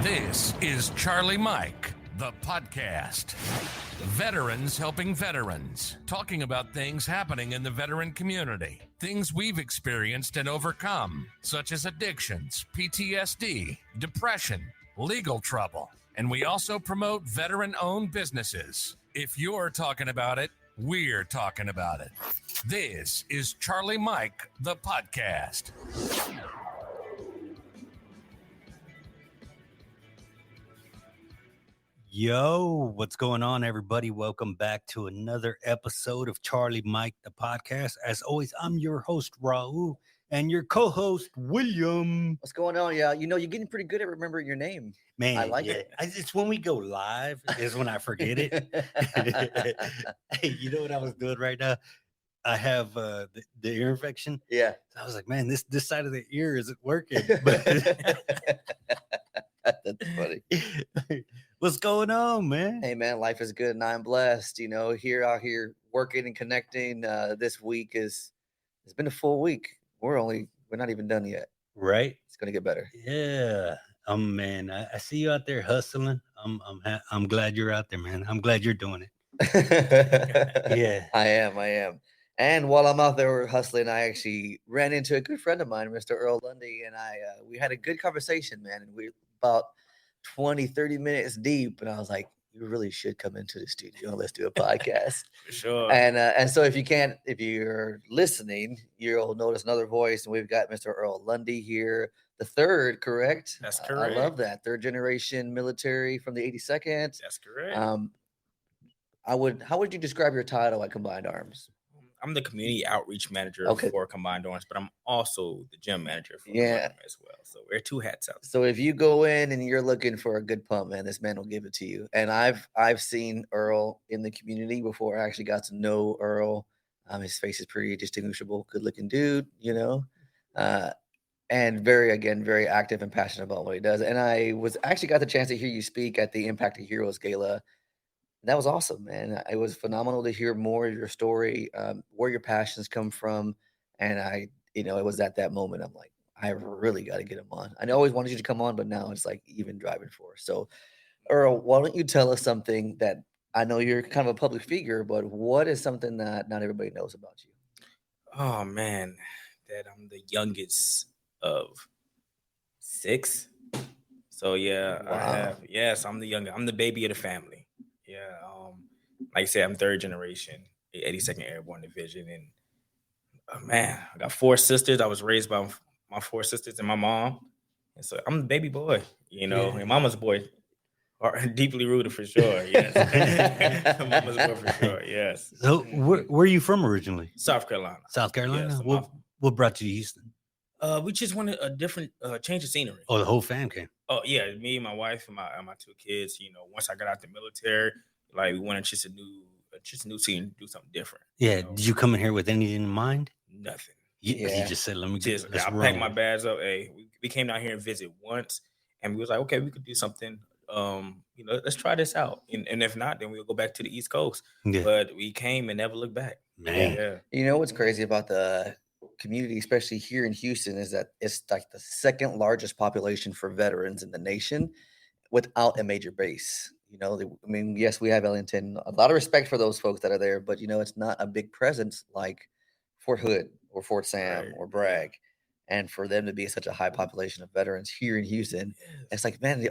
This is Charlie Mike, the podcast. Veterans helping veterans, talking about things happening in the veteran community, things we've experienced and overcome, such as addictions, PTSD, depression, legal trouble. And we also promote veteran-owned businesses. If you're talking about it, we're talking about it. This is Charlie Mike, the podcast. Yo, what's going on, everybody? Welcome back to another episode of Charlie Mike, the podcast. As always, I'm your host, Raul, and your co-host, William. What's going on? Yeah, you know, you're getting pretty good at remembering your name. Man, I like it. It's when we go live is when I forget it. Hey, you know what I was doing right now? I have the ear infection. Yeah. I was like, man, this side of the ear isn't working. That's funny. What's going on, man? Hey, man, life is good and I'm blessed. You know, out here working and connecting. This week it's been a full week. We're not even done yet. Right? It's gonna get better. Yeah. Man, I see you out there hustling. I'm glad you're out there, man. I'm glad you're doing it. Yeah. I am. And while I'm out there hustling, I actually ran into a good friend of mine, Mr. Earl Lundy, and we had a good conversation, man. And we about 20-30 minutes deep, and I was like, you really should come into the studio and let's do a podcast. For sure. And so if you're listening, you'll notice another voice, and we've got Mr. Earl Lundy here, the third, correct? That's correct. I love that. Third generation military from the 82nd. That's correct. How would you describe your title at Combined Arms? I'm the community outreach manager for Combined Arms, but I'm also the gym manager for Combined Arms as well. So wear two hats out. So if you go in and you're looking for a good pump, man, this man will give it to you. And I've seen Earl in the community before I actually got to know Earl. His face is pretty distinguishable, good looking dude, you know, and very active and passionate about what he does. And I got the chance to hear you speak at the Impact of Heroes Gala. That was awesome, man. It was phenomenal to hear more of your story, where your passions come from. And it was at that moment, I'm like, I really got to get him on. I always wanted you to come on, but now it's like even driving for. So, Earl, why don't you tell us something that I know you're kind of a public figure, but what is something that not everybody knows about you? Oh, man, that I'm the youngest of 6. So, yeah, Wow. I'm the youngest. I'm the baby of the family. Yeah, like I said, I'm third generation, 82nd Airborne Division, and man, I got 4 sisters. I was raised by my 4 sisters and my mom, and so I'm the baby boy, you know, and mama's boy, deeply rooted for sure. Yes, mama's boy for sure. Yes. So where are you from originally? South Carolina. South Carolina. Yeah, so what brought you to Houston? We just wanted a different change of scenery. Oh, the whole fam came. Oh yeah, me, my wife, and my 2 kids. You know, once I got out the military, like we wanted just a new scene, do something different. Yeah. You know? Did you come in here with anything in mind? Nothing. You just said, "Let me just." Let's I roll. packed my bags up. Hey, we came down here and visit once, and we was like, okay, we could do something. Let's try this out, and if not, then we'll go back to the East Coast. Yeah. But we came and never looked back. Man. Yeah. You know what's crazy about the community, especially here in Houston, is that it's like the second largest population for veterans in the nation without a major base. You know, yes, we have Ellington, a lot of respect for those folks that are there, but it's not a big presence like Fort Hood or Fort Sam or Bragg. And for them to be such a high population of veterans here in Houston, it's like, man,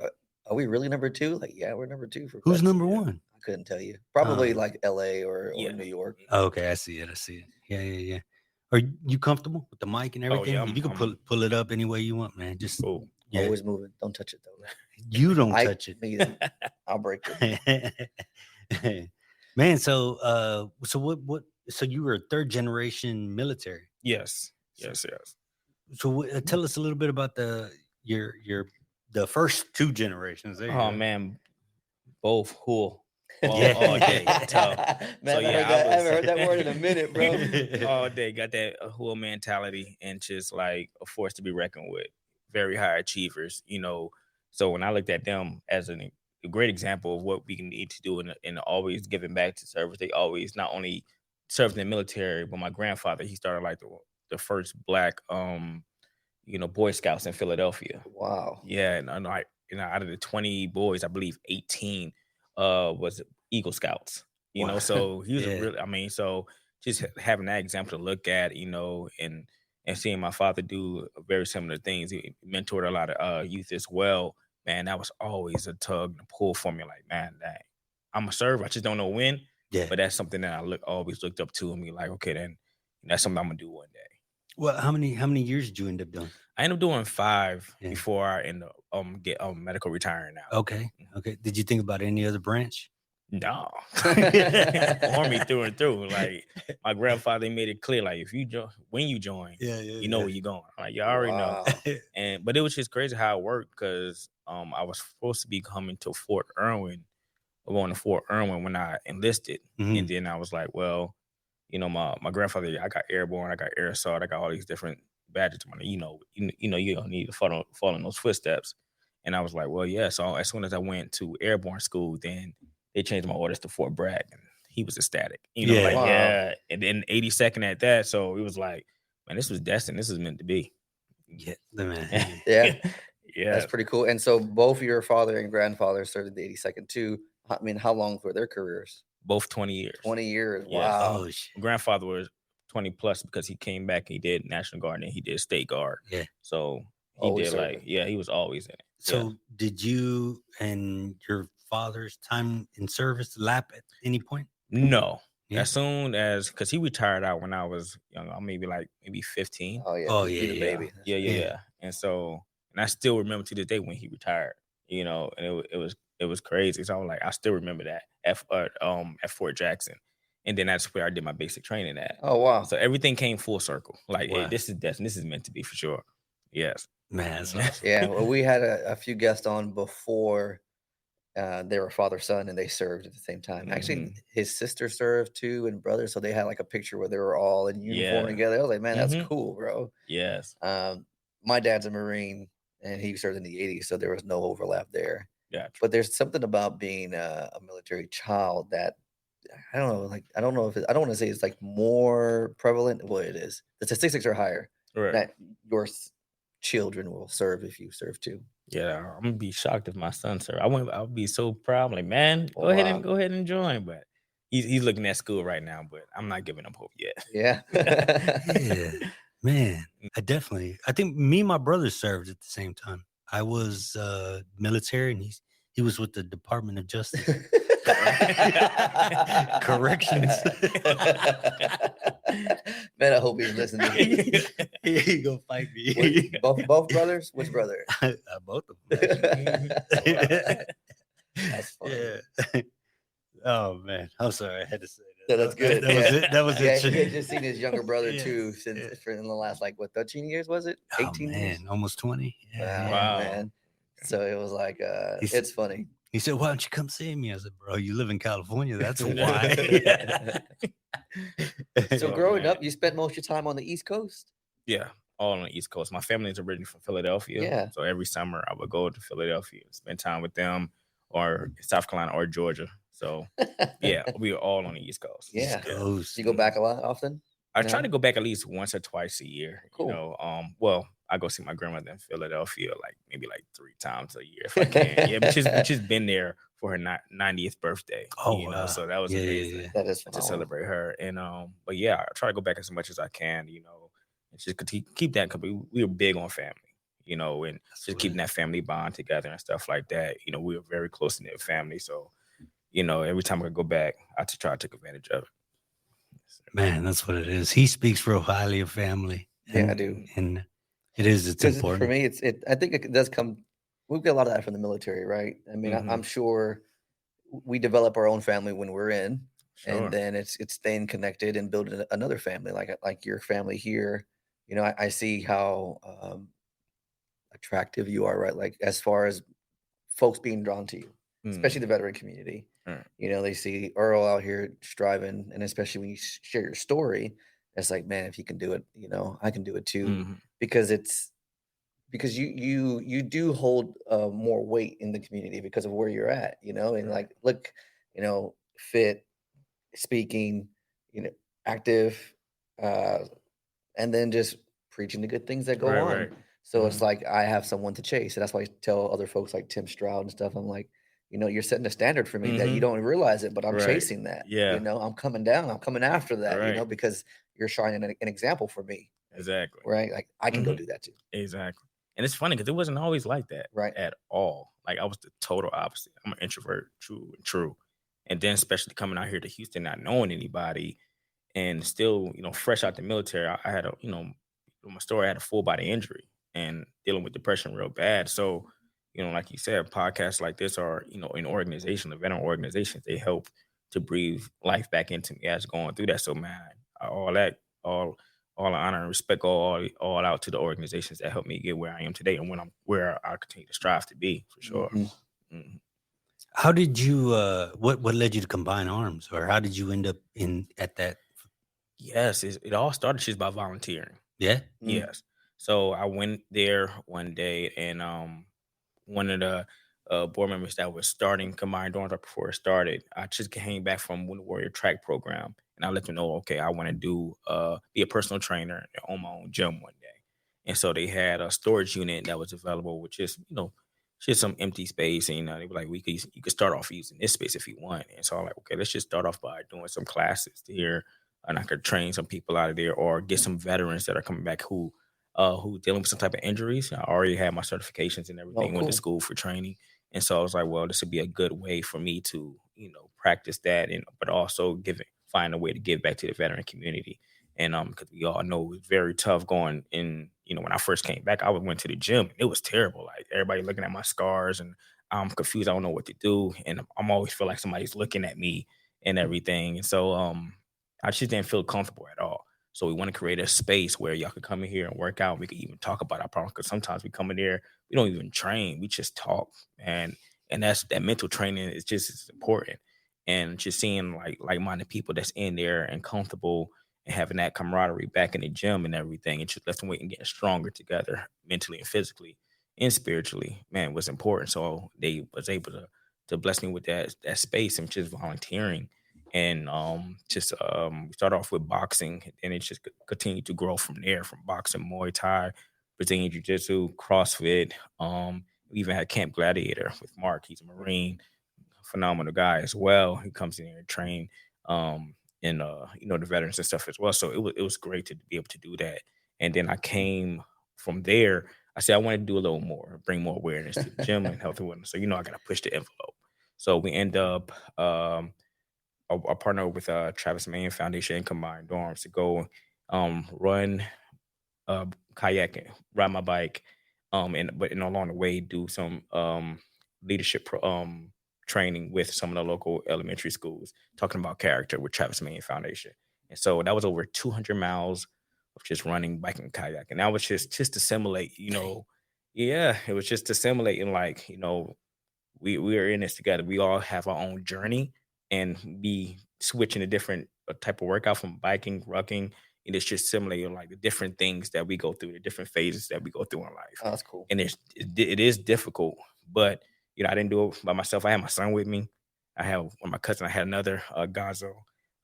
are we really number 2? Like, yeah, we're number 2 for Who's vets. number 1? I couldn't tell you. Probably like LA or New York. Oh, okay, I see it. Yeah. Are you comfortable with the mic and everything? Yeah, You can pull it up any way you want, man. Just Always moving. Don't touch it though. You don't touch it. Me either. I'll break it. Man, so what? So you were a third generation military. Yes. So tell us a little bit about the first 2 generations. Oh man, both cool. All day. Man, I haven't heard that word in a minute, bro. All day, got that whole mentality and just like a force to be reckoned with. Very high achievers, you know. So when I looked at them as a great example of what we need to do and always giving back to service, they always not only served in the military, but my grandfather, he started like the first Black Boy Scouts in Philadelphia. Wow. Yeah, and out of the 20 boys, I believe 18 was Eagle Scouts. Wow. So he was Yeah. really, I mean, so just having that example to look at, and seeing my father do very similar things. He mentored a lot of youth as well. Man, that was always a tug and a pull for me. Like, man, dang, I'm a serve. I just don't know when. Yeah. But that's something that I always looked up to and be like, okay, then that's something I'm gonna do one day. Well, how many years did you end up doing? I ended up doing 5 Yeah. before I end up get medical retiring now. Okay. Did you think about any other branch? No. Army through and through. Like my grandfather made it clear, like if you when you join, you know where you're going. Like you already know. But it was just crazy how it worked because I was supposed to be coming to Fort Irwin, going to Fort Irwin when I enlisted, and then I was like, well, my grandfather, I got airborne, I got air assault, I got all these different badges. You don't need to follow in those footsteps. And I was like, well, yeah. So as soon as I went to airborne school, then they changed my orders to Fort Bragg, and he was ecstatic. Yeah. And then 82nd at that. So it was like, man, this was destined. This is meant to be. Yeah, man. Yeah. Yeah. That's pretty cool. And so both your father and grandfather served the 82nd too. I mean, how long were their careers? Both 20 years. 20 years. Yes. Wow. My grandfather was 20 plus because he came back, he did National Guard, and he did State Guard. Yeah. So he Always did serving. he was always in it. So did you and your father's time in service lap at any point? No. Yeah. As soon as, because he retired out when I was young, maybe 15. Oh yeah. Oh, You the yeah. baby. Yeah. And so, and I still remember to this day when he retired, and it was crazy. So I was like, I still remember that at Fort Jackson. And then that's where I did my basic training at. Oh wow. So everything came full circle. Like, Wow. hey, this is destined. This is meant to be for sure. Yes. Man, that's awesome. Yeah. Well, we had a few guests on before. They were father-son and they served at the same time. Actually, his sister served too and brother. So they had like a picture where they were all in uniform together. I was like, man, that's cool, bro. Yes. My dad's a Marine and he served in the 80s. So there was no overlap there. Yeah. But there's something about being a military child that I don't know. Like, I don't know if I don't want to say it's like more prevalent. Well, it is. The statistics are higher Right. that your children will serve if you serve too. Yeah, I'm gonna be shocked if my son served. I'll be so proud. I'm like, man, go ahead and join. But he's looking at school right now, but I'm not giving him hope yet. Yeah. Yeah, man. I think me and my brother served at the same time. I was military and he was with the Department of Justice. Corrections. Man, I hope he's listening. He gonna fight me. Both brothers? Which brother? Both of them. That's funny. Yeah. Oh man, I'm sorry. I had to say that. No, that's good. That was it. That was it. He had just seen his younger brother Yeah, too in the last 13 years, was it? 18 years? Man, almost 20. Yeah. Wow. Man. So it was like it's funny. He said, "Why don't you come see me?" I said, "Bro, you live in California. That's why." So growing up, you spent most of your time on the East Coast? Yeah, all on the East Coast. My family is originally from Philadelphia. Yeah. So every summer I would go to Philadelphia and spend time with them, or South Carolina or Georgia. So yeah, we were all on the East Coast. Yeah. East Coast. You go back a lot often? I try to go back at least once or twice a year. Cool. Well, I go see my grandmother in Philadelphia maybe 3 times a year if I can. Yeah, but she's been there for her 90th birthday. Oh, wow. So that was amazing. Yeah. That is To celebrate her. And but yeah, I try to go back as much as I can, and just keep that, because we were big on family, and just keeping that family bond together and stuff like that. We were very close knit family. So, every time I go back, I try to take advantage of it. Man, that's what it is. He speaks real highly of family. Yeah, I do. And it's important. For me, I think it does come. We've got a lot of that from the military, right? I mean, I'm sure we develop our own family when we're in, and then it's staying connected and building another family, like your family here. I see how attractive you are, right? Like as far as folks being drawn to you, especially the veteran community. They see Earl out here striving, and especially when you share your story, it's like, man, if he can do it, I can do it too. Because you do hold more weight in the community because of where you're at, and like, look, fit, speaking, active, and then just preaching the good things that go on. Right. So it's like I have someone to chase. And that's why I tell other folks like Tim Stroud and stuff. I'm like, you're setting a standard for me that you don't realize it, but I'm Right. chasing that. Yeah. I'm coming down. I'm coming after that, Right. because you're shining an example for me. Exactly. Right. Like I can go do that too. Exactly. And it's funny because it wasn't always like that Right. at all. Like I was the total opposite. I'm an introvert, true. And then especially coming out here to Houston, not knowing anybody and still, fresh out the military, I had my story, I had a full body injury and dealing with depression real bad. So, like you said, podcasts like this are, an organization, the veteran organizations, they help to breathe life back into me as going through that. So man, all the honor and respect all out to the organizations that helped me get where I am today and where I continue to strive to be for sure. How did you what led you to combine arms, or how did you end up at that? Yes, it all started just by volunteering. Yeah. Yes. So I went there one day and one of the board members that was starting Combined Arms right before it started, I just came back from the Warrior Track program and I let them know, okay, I want to do be a personal trainer and own my own gym one day. And so they had a storage unit that was available, which is, just some empty space. And they were like, you could start off using this space if you want. And so I'm like, okay, let's just start off by doing some classes here. And I could train some people out of there or get some veterans that are coming back who dealing with some type of injuries. I already had my certifications and everything, went to school for training. And so I was like, well, this would be a good way for me to, practice that but also find a way to give back to the veteran community. And because we all know it was very tough going in, when I first came back, I went to the gym and it was terrible. Like everybody looking at my scars and I'm confused. I don't know what to do. And I'm always feel like somebody's looking at me and everything. And so I just didn't feel comfortable at all. So we want to create a space where y'all could come in here and work out. We could even talk about our problems because sometimes we come in there, we don't even train. We just talk, and that mental training is just as important. And just seeing like-minded people that's in there and comfortable and having that camaraderie back in the gym and everything, and just lifting weight and getting stronger together mentally and physically and spiritually, man, was important. So they was able to bless me with that space and just volunteering. And we started off with boxing and it just continued to grow from there, from boxing, Muay Thai, Brazilian Jiu-Jitsu, CrossFit. We even had Camp Gladiator with Mark. He's a Marine, phenomenal guy as well. He comes in here and train and the veterans and stuff as well. So it was great to be able to do that. And then I came from there. I said I wanted to do a little more, bring more awareness to the gym and health and wellness. So I got to push the envelope. So we end up a partner with Travis Mayen Foundation and Combined Arms to go run kayaking, ride my bike, but along the way do some leadership training with some of the local elementary schools, talking about character with Travis Mayen Foundation. And so that was over 200 miles of just running, biking, kayaking. And that was just to simulate, it was just to simulate and we are in this together. We all have our own journey and be switching a different type of workout from biking, rucking. And it's just simulating like the different things that we go through, the different phases that we go through in life. Oh, that's cool. And it is difficult, but I didn't do it by myself. I had my son with me. I had one of my cousins. I had another Gazo,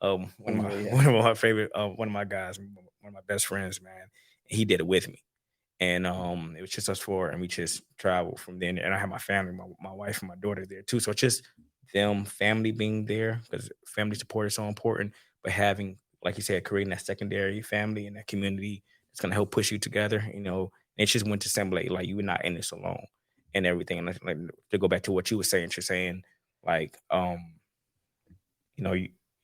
one of my favorite, one of my guys, one of my best friends, man. He did it with me. And it was just us four, and we just traveled from there. And I had my family, my wife and my daughter there too. So it's just them, family being there, because family support is so important. But having, like you said, creating that secondary family and that community that's gonna help push you together. It just went to simulate like you were not in this alone and everything. And like to go back to what you were saying, you're saying like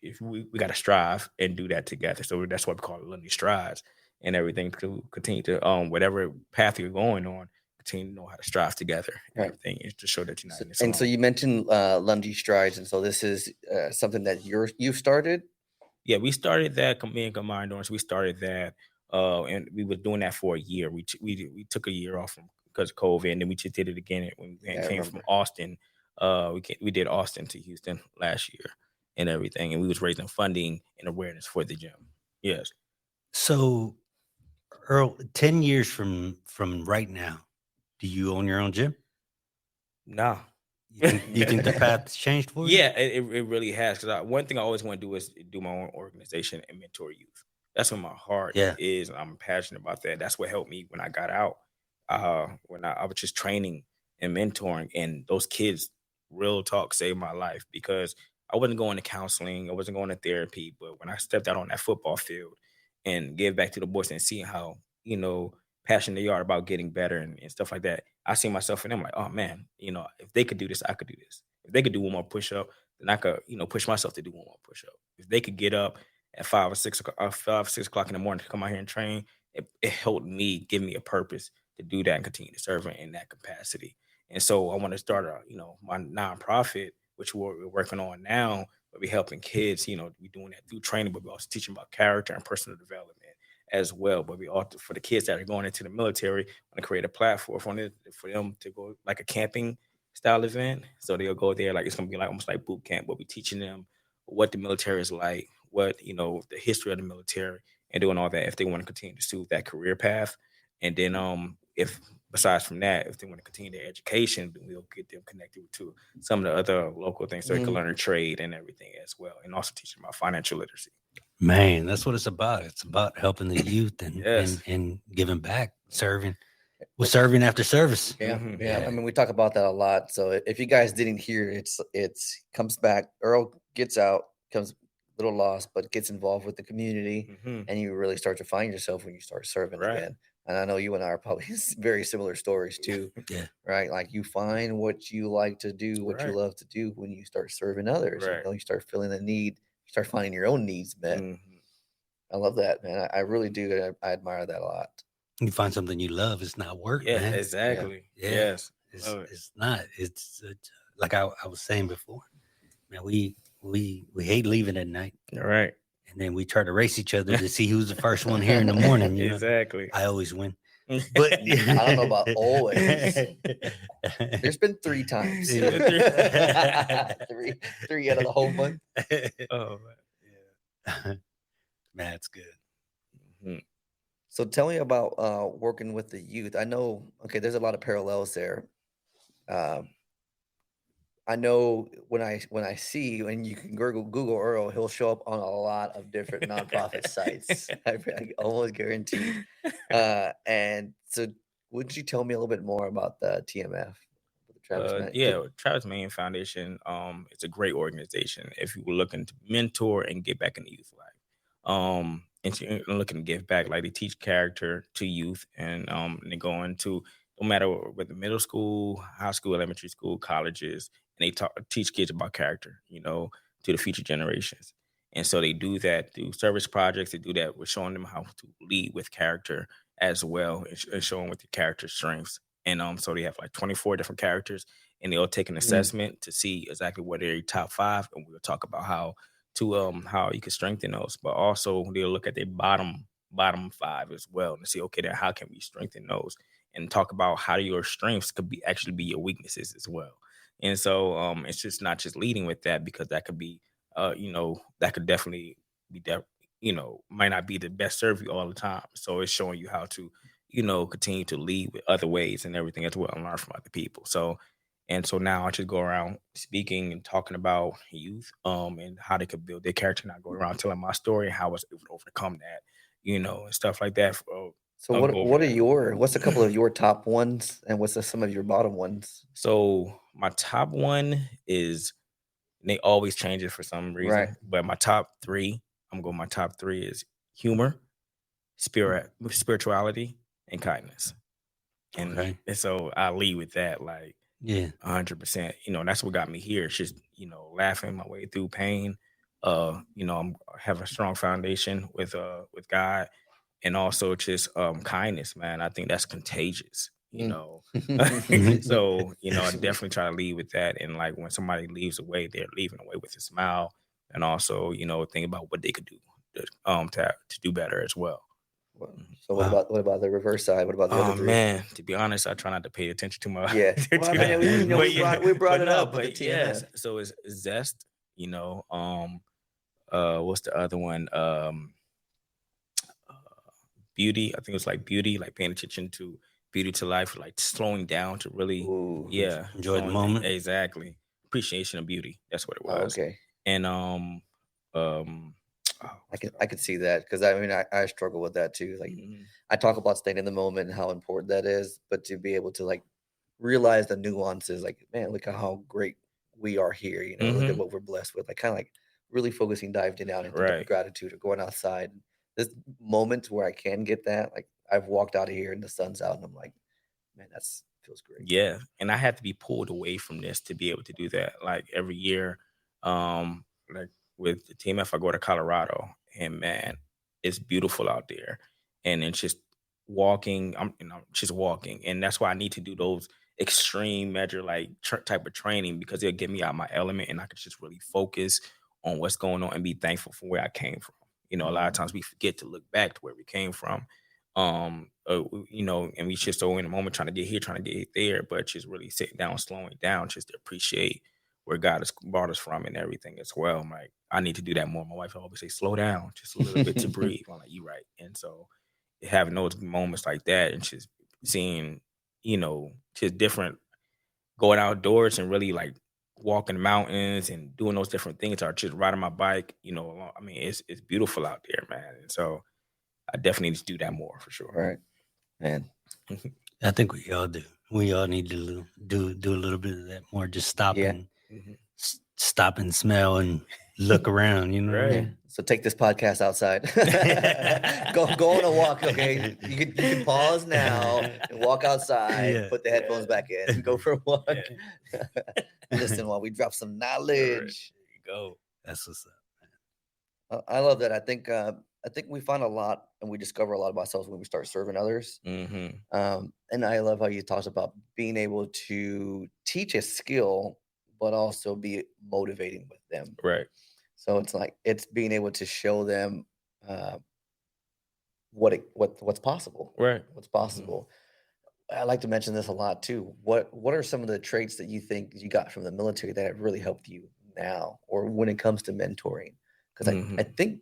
if we got to strive and do that together. So that's why we call it Lundy Strides and everything, to continue to whatever path you're going on, continue to know how to strive together and everything, is to show that you're not in this alone. And so you mentioned Lundy Strides, and so this is something that you've started. Yeah, we started that. Me and Combined Arms, we started that, and we were doing that for a year. We took a year off because of COVID, and then we just did it again when we came from Austin. We did Austin to Houston last year and everything, and we was raising funding and awareness for the gym. Yes. So, Earl, 10 years from right now, do you own your own gym? No. You think the path's changed for you? Yeah, it really has. Because one thing I always want to do is do my own organization and mentor youth. That's what my heart is. And I'm passionate about that. That's what helped me when I got out. when I was just training and mentoring, and those kids, real talk, saved my life because I wasn't going to counseling, I wasn't going to therapy, but when I stepped out on that football field and gave back to the boys and seeing how, passionate they are about getting better and stuff like that, I see myself in them like, oh man, if they could do this, I could do this. If they could do one more push up, then I could, push myself to do one more push up. If they could get up at 5 or 6 o'clock in the morning to come out here and train, it helped me, give me a purpose to do that and continue to serve in that capacity. And so I want to start my nonprofit, which we're working on now, but we helping kids, we doing that through training, but we also teaching about character and personal development as well. But we also, for the kids that are going into the military, want to create a platform for them to go like a camping style event. So they'll go there, like it's gonna be like almost like boot camp, but we teaching them what the military is like, what the history of the military, and doing all that if they want to continue to pursue that career path. And then if besides from that, if they want to continue their education, then we'll get them connected to some of the other local things so they can learn a trade and everything as well, and also teach them about financial literacy. Man, that's what it's about. It's about helping the youth and Yes. and giving back, serving. We're serving after service. Yeah, Mhm. yeah. I mean, we talk about that a lot. So if you guys didn't hear, it's comes back. Earl gets out, comes a little lost, but gets involved with the community, Mhm. and you really start to find yourself when you start serving Right. again. And I know you and I are probably very similar stories too, Yeah. right? Like you find what you like to do, what you Right. love to do when you start serving others. Right. You start feeling the need, you start finding your own needs met. Mhm. I love that, man. I really do. I admire that a lot. You find something you love, it's not work, Yeah, man. exactly. Yeah. Yes. It's not. It's like I was saying before, man. We hate leaving at night, All right. and then we try to race each other to see who's the first one here in the morning. You know, Exactly. I always win, but I don't know about always. There's been 3 times. three out of the whole month. Oh Yeah. Man, it's good. man. So tell me about working with the youth. I know, okay, there's a lot of parallels there. I know when I see when you can Google Earl, he'll show up on a lot of different nonprofit sites. I almost guarantee. And so, would you tell me a little bit more about the TMF, the Travis Mack? Yeah, Travis Main Foundation. It's a great organization. If you were looking to mentor and get back in the youth life, and you're looking to give back, like they teach character to youth, and they go into no matter whether middle school, high school, elementary school, colleges, and they teach kids about character, to the future generations. And so they do that through service projects. They do that with showing them how to lead with character as well, and showing with the character strengths. And so they have like 24 different characters, and they'll take an assessment to see exactly what are your top 5, and we'll talk about how you can strengthen those. But also they'll look at their bottom 5 as well and see, okay, then how can we strengthen those, and talk about how your strengths could actually be your weaknesses as well. And so it's just not just leading with that, because that could be that could definitely be might not be the best serve you all the time. So it's showing you how to continue to lead with other ways and everything as well, and learn from other people. So now I just go around speaking and talking about youth, and how they could build their character. And I go around telling my story and how I was able to overcome that, and stuff like that. So what's a couple of your top ones, and what's some of your bottom ones? So my top one is, and they always change it for some reason, Right. but my top 3, my top 3 is humor, spirituality, and kindness. And, Okay. and so I lead with that, like, Yeah. 100%. That's what got me here. It's just, laughing my way through pain. I have a strong foundation with God, and also just kindness, man. I think that's contagious, So, I definitely try to lead with that. And like when somebody leaves away, they're leaving away with a smile, and also, think about what they could do to do better as well. So what about the reverse side? What about the other 3? Man, to be honest, I try not to pay attention too much. Yeah. Well, I mean, we brought it up with the TMF. Yes. So it's zest, what's the other one? Beauty. I think it's like beauty, like paying attention to beauty to life, like slowing down to really, enjoy the moment. Exactly. Appreciation of beauty. That's what it was. Okay. And I could see that, because I mean I struggle with that too. Like I talk about staying in the moment and how important that is, but to be able to like realize the nuances, like, man, look at how great we are here. You know, look at what we're blessed with. Like kind of like really focusing, diving down into Right. gratitude, or going outside. This moment where I can get that, like I've walked out of here and the sun's out, and I'm like, man, that's feels great. Yeah, and I had to be pulled away from this to be able to do that. Like every year, like with the team, if I go to Colorado, and man, it's beautiful out there, and it's just walking. I'm just walking, and that's why I need to do those extreme measure like type of training, because it'll get me out my element, and I can just really focus on what's going on and be thankful for where I came from. You know, a lot of times we forget to look back to where we came from, you know, and we just so in the moment trying to get here, trying to get there, but just really sitting down, slowing down, just to appreciate where God has brought us from and everything as well. I'm like, I need to do that more. My wife always say, slow down just a little bit to breathe. I'm like, you right. And so having those moments like that, and just seeing, you know, just different, going outdoors and really like walking mountains and doing those different things, or just riding my bike, you know, I mean, it's beautiful out there, man. And so I definitely need to do that more for sure. Right, man. I think we all do. We all need to do a little bit of that more. Just stop and stop and smell and look around. You know what I mean? So take this podcast outside. go on a walk. Okay, you can pause now and walk outside. Yeah. Put the headphones back in and go for a walk. Listen while we drop some knowledge. There you go. That's what's up. I love that. I think we find a lot, and we discover a lot about ourselves when we start serving others. And I love how you talked about being able to teach a skill, but also be motivating with them. Right. So it's like it's being able to show them what's possible. Right. What's possible. I like to mention this a lot too. What are some of the traits that you think you got from the military that have really helped you now, or when it comes to mentoring? Because I think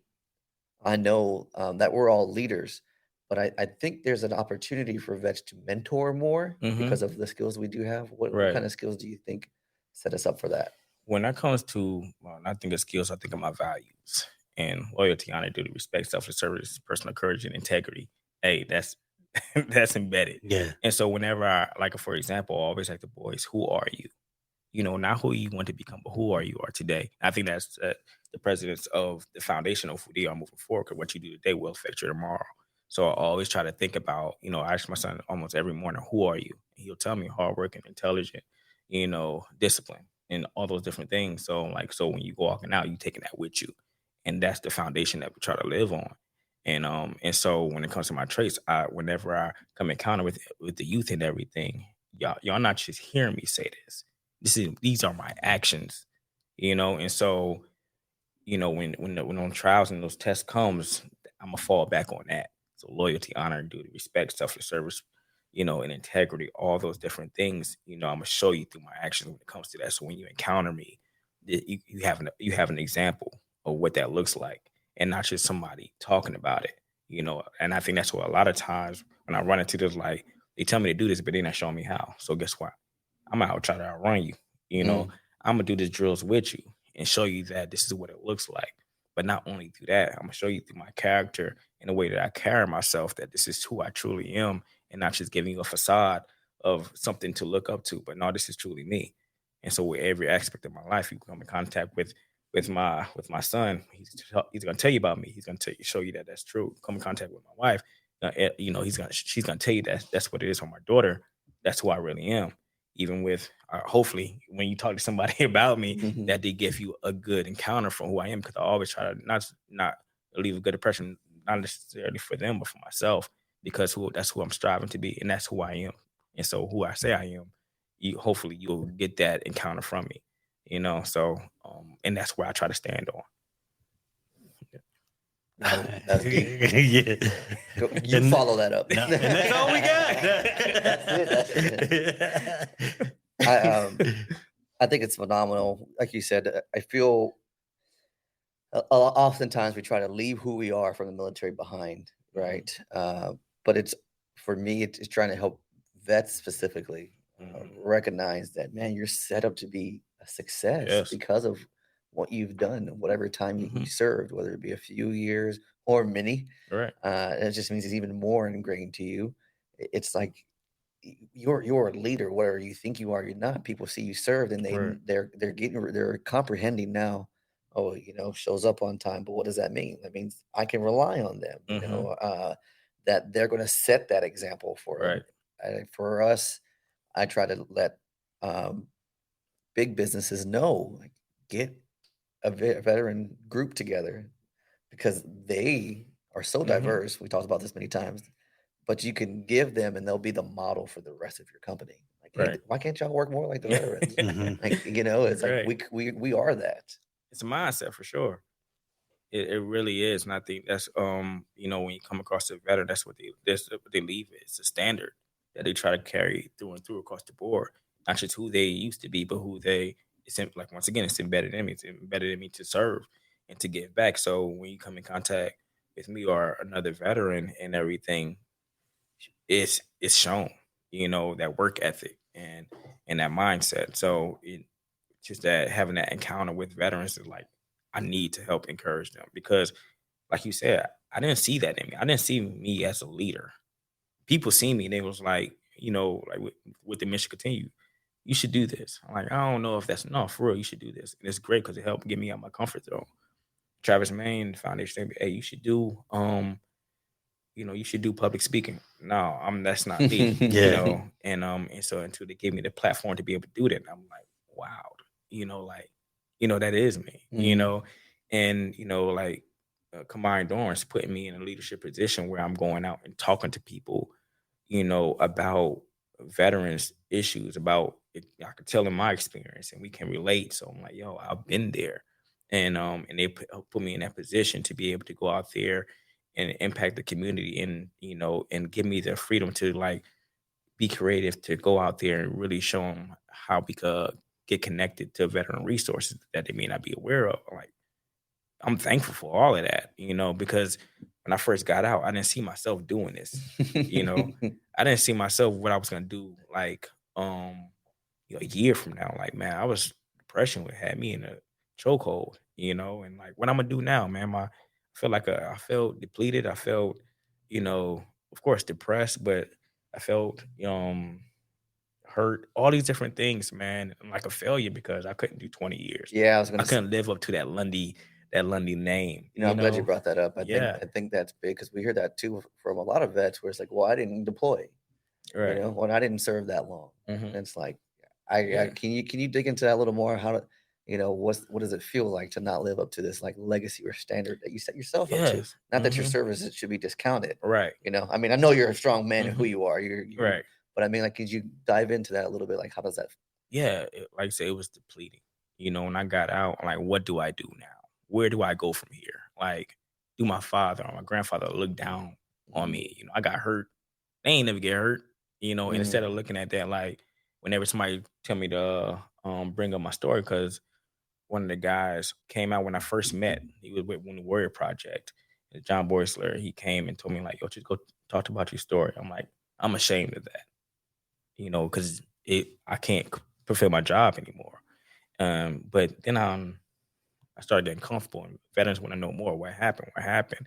I know that we're all leaders, but I think there's an opportunity for vets to mentor more because of the skills we do have. What kind of skills do you think set us up for that? When it comes to, I think of skills, I think of my values and loyalty, honor, duty, respect, selfless service, personal courage, and integrity. Hey, that's that's embedded. Yeah. And so whenever like, for example, I always like the boys, who are you? You know, not who you want to become, but who are you today. I think that's the presidents of the foundation of who they are moving forward, because what you do today will affect you tomorrow. So I always try to think about, you know, I ask my son almost every morning, who are you? And he'll tell me hardworking, intelligent, you know, discipline, and all those different things. So like, so when you go walking out, you taking that with you. And that's the foundation that we try to live on. And so when it comes to my traits, whenever I come encounter with the youth and everything, y'all not just hearing me say this. These are my actions, you know. And so, you know, when on trials and those tests comes, I'm gonna fall back on that. So loyalty, honor, duty, respect, selfless service, you know, and integrity, all those different things, you know, I'm gonna show you through my actions when it comes to that. So when you encounter me, you have an example of what that looks like, and not just somebody talking about it, you know. And I think that's what a lot of times when I run into this, like, they tell me to do this, but they're not showing me how. So guess what? I'm gonna try to outrun you. You know, I'm gonna do these drills with you and show you that this is what it looks like. But not only through that, I'm gonna show you through my character and the way that I carry myself that this is who I truly am, and not just giving you a facade of something to look up to. But no, this is truly me. And so with every aspect of my life, you come in contact with my son, he's gonna tell you about me. He's gonna show you that that's true. Come in contact with my wife, you know, she's gonna tell you that that's what it is for my daughter. That's who I really am. Even with hopefully when you talk to somebody about me, that they give you a good encounter from who I am, because I always try to not leave a good impression, not necessarily for them, but for myself, because that's who I'm striving to be, and that's who I am. And so who I say I am, hopefully you'll get that encounter from me, you know. So and that's where I try to stand on. That's deep. You follow that up. And that's all we got. That's it. I think it's phenomenal. Like you said, I feel oftentimes we try to leave who we are from the military behind, right? But it's, for me, it's trying to help vets specifically recognize that, man, you're set up to be a success because of what you've done, whatever time you Mhm. served, whether it be a few years or many. Right. It just means it's even more ingrained to you. It's like you're a leader, whatever you think you are, you're not. People see you served, and Right. they're comprehending now. Oh, shows up on time, but what does that mean? That means I can rely on them. Mhm. That they're going to set that example for Right. them. For us, I try to let um, big businesses know, like, get a veteran group together because they are so Mhm. diverse. We talked about this many times, but you can give them and they'll be the model for the rest of your company. Like, hey, Right. why can't y'all work more like the veterans? Mhm. Like, it's like Right. we are that. It's a mindset for sure. It really is, and I think that's when you come across a veteran, that's what they leave. It's a standard that they try to carry through and through across the board. Not just who they used to be, but who they. Like once again, it's embedded in me. It's embedded in me to serve and to give back. So when you come in contact with me or another veteran and everything, it's shown. That work ethic and that mindset. So just that having that encounter with veterans is like I need to help encourage them because, like you said, I didn't see that in me. I didn't see me as a leader. People see me and they was like, like with the mission continue, you should do this. I'm like, I don't know if that's enough for real. You should do this, and it's great because it helped get me out my comfort zone. Travis Main Foundation, said, hey, you should do you should do public speaking. No, that's not me, Yeah. and so until they gave me the platform to be able to do that, I'm like, wow, like, that is me, Mhm. and like combined dorms putting me in a leadership position where I'm going out and talking to people, about veterans issues, about it. I could tell them my experience and we can relate. So I'm like, yo, I've been there. And they put me in that position to be able to go out there and impact the community and and give me the freedom to like be creative, to go out there and really show them how we could get connected to veteran resources that they may not be aware of. Like, I'm thankful for all of that, because when I first got out, I didn't see myself doing this. you know I didn't see myself what I was gonna do like a year from now. Like, man, I was depression would had me in a chokehold, and like what I'm gonna do now, man. I felt depleted. I felt, of course, depressed, but I felt hurt, all these different things, man. I'm like a failure because I couldn't do 20 years. Yeah, I was I gonna. couldn't live up to that Lundy name, I'm glad you brought that up. Yeah, I think that's big because we hear that too from a lot of vets where it's like, well, I didn't deploy, right. or I didn't serve that long. Hmm. And it's like, Yeah. can you dig into that a little more? How to, what does it feel like to not live up to this like legacy or standard that you set yourself up to? Yes. Not that your Hmm. services should be discounted. Right. I mean, I know you're a strong man in who Hmm. you are. You're, Right. but I mean, like, could you dive into that a little bit? Like, how does that? Yeah. Like I said, it was depleting. When I got out, I'm like, what do I do now? Where do I go from here? Like, do my father or my grandfather look down on Mhm, me? I got hurt. They ain't never get hurt. And instead of mhm, looking at that, like, whenever somebody tell me to bring up my story, because one of the guys came out when I first met. He was with the Warrior Project. John Boysler, he came and told me like, "Yo, just go talk about your story." I'm like, I'm ashamed of that, because I can't fulfill my job anymore. But then I started getting comfortable, and veterans want to know more. What happened? What happened?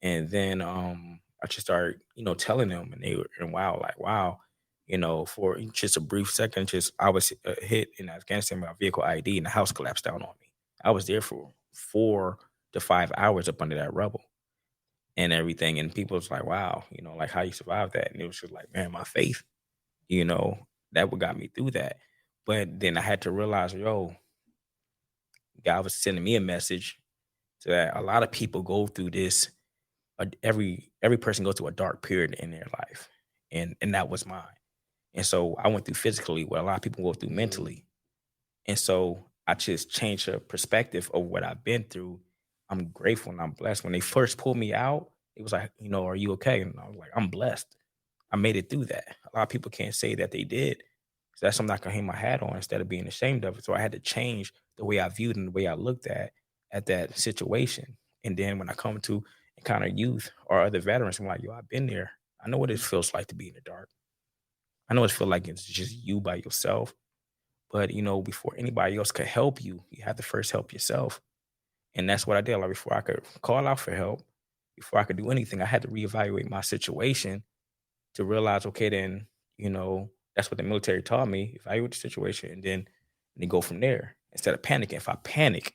And then I just started, telling them, and they were and wow, for just a brief second, just I was hit in Afghanistan by a vehicle ID, and the house collapsed down on me. I was there for 4 to 5 hours up under that rubble and everything, and people was like, wow, like how you survived that, and it was just like, man, my faith, you know, that what got me through that. But then I had to realize, yo, God was sending me a message that a lot of people go through this. Every person goes through a dark period in their life, and that was mine. And so I went through physically what a lot of people go through mhm, mentally. And so I just changed the perspective of what I've been through. I'm grateful and I'm blessed. When they first pulled me out, it was like, are you okay? And I was like, I'm blessed. I made it through that. A lot of people can't say that they did. So that's something I can hang my hat on instead of being ashamed of it. So I had to change the way I viewed and the way I looked at that situation. And then when I come to encounter youth or other veterans, I'm like, yo, I've been there. I know what it feels like to be in the dark. I know what it feels like it's just you by yourself. But before anybody else could help you, you have to first help yourself. And that's what I did. Like before I could call out for help, before I could do anything, I had to reevaluate my situation to realize, okay, then, that's what the military taught me. Evaluate the situation and then go from there. Instead of panicking. If I panic,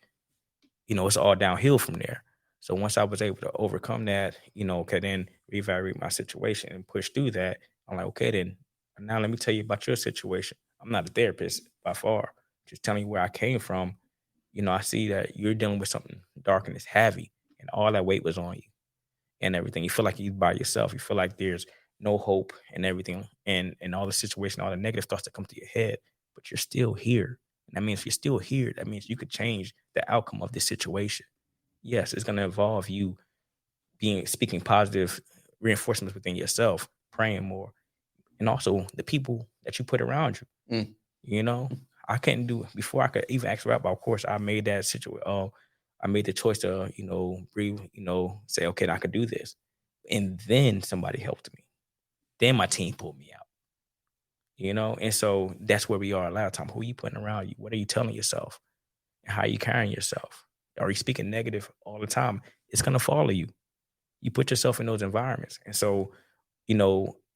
it's all downhill from there. So once I was able to overcome that, okay, then reevaluate my situation and push through that, I'm like, okay, then now let me tell you about your situation. I'm not a therapist by far. Just telling you where I came from. I see that you're dealing with something dark and it's heavy, and all that weight was on you and everything. You feel like you're by yourself. You feel like there's no hope and everything, and all the situation, all the negative thoughts that come to your head, but you're still here. And that means if you're still here, that means you could change the outcome of this situation. Yes, it's going to involve you speaking positive reinforcements within yourself, praying more, and also the people that you put around you. Mm. I couldn't do it before I could even ask for help. Of course, I made that situation. I made the choice to, breathe, say, okay, I could do this. And then somebody helped me. Then my team pulled me out, And so that's where we are a lot of time. Who are you putting around you? What are you telling yourself? And how are you carrying yourself? Are you speaking negative all the time? It's going to follow you. You put yourself in those environments. And so,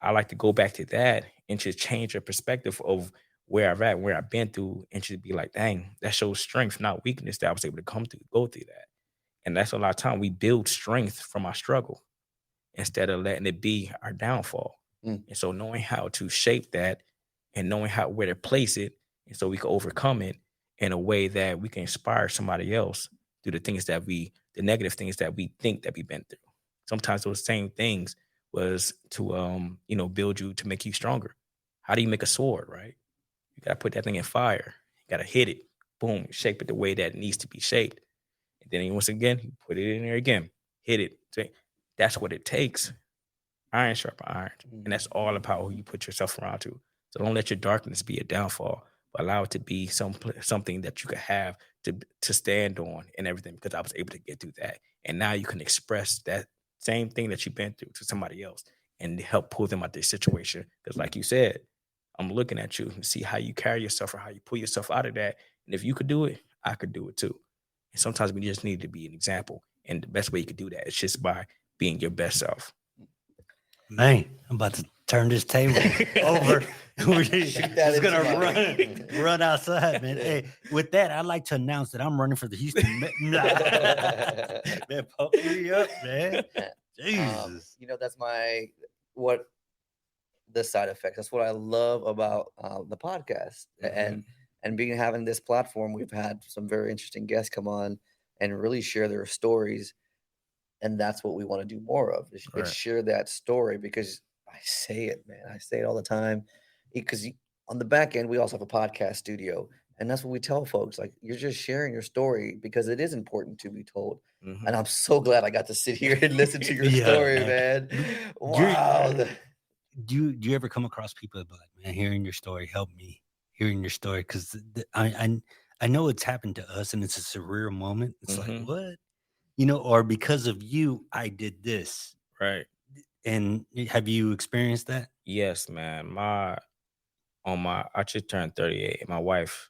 I like to go back to that and just change your perspective of where I've at, where I've been through, and just be like, dang, that shows strength, not weakness, that I was able to go through that. And that's a lot of time we build strength from our struggle instead of letting it be our downfall. Mm. And so knowing how to shape that and knowing where to place it, and so we can overcome it in a way that we can inspire somebody else through the negative things that we think that we've been through. Sometimes those same things was to build you, to make you stronger. How do you make a sword, right? You got to put that thing in fire. You got to hit it, boom, shape it the way that it needs to be shaped. And then once again, you put it in there again, hit it. So that's what it takes. Iron sharp iron. And that's all about who you put yourself around to. So don't let your darkness be a downfall, but allow it to be something that you could have to stand on and everything, because I was able to get through that. And now you can express that same thing that you've been through to somebody else and help pull them out of this situation. Because like you said, I'm looking at you and see how you carry yourself or how you pull yourself out of that. And if you could do it, I could do it too. And sometimes we just need to be an example. And the best way you could do that is just by being your best self. Man, I'm about to turn this table over. We're just gonna run outside, man. Hey, with that, I'd like to announce that I'm running for the Houston. Man, pump me up, man. Jesus. That's what the side effects. That's what I love about the podcast. Mm-hmm. And having this platform. We've had some very interesting guests come on and really share their stories. And that's what we want to do more of, is share that story, because I say it, man. I say it all the time, because on the back end, we also have a podcast studio. And that's what we tell folks, like, you're just sharing your story because it is important to be told. Mm-hmm. And I'm so glad I got to sit here and listen to your story, man. Wow. Do you ever come across people that be like, man, hearing your story helped me, hearing your story? Because I know it's happened to us and it's a surreal moment. It's like, what? Or because of you, I did this. Right. And have you experienced that? Yes, man. I just turned 38. And my wife,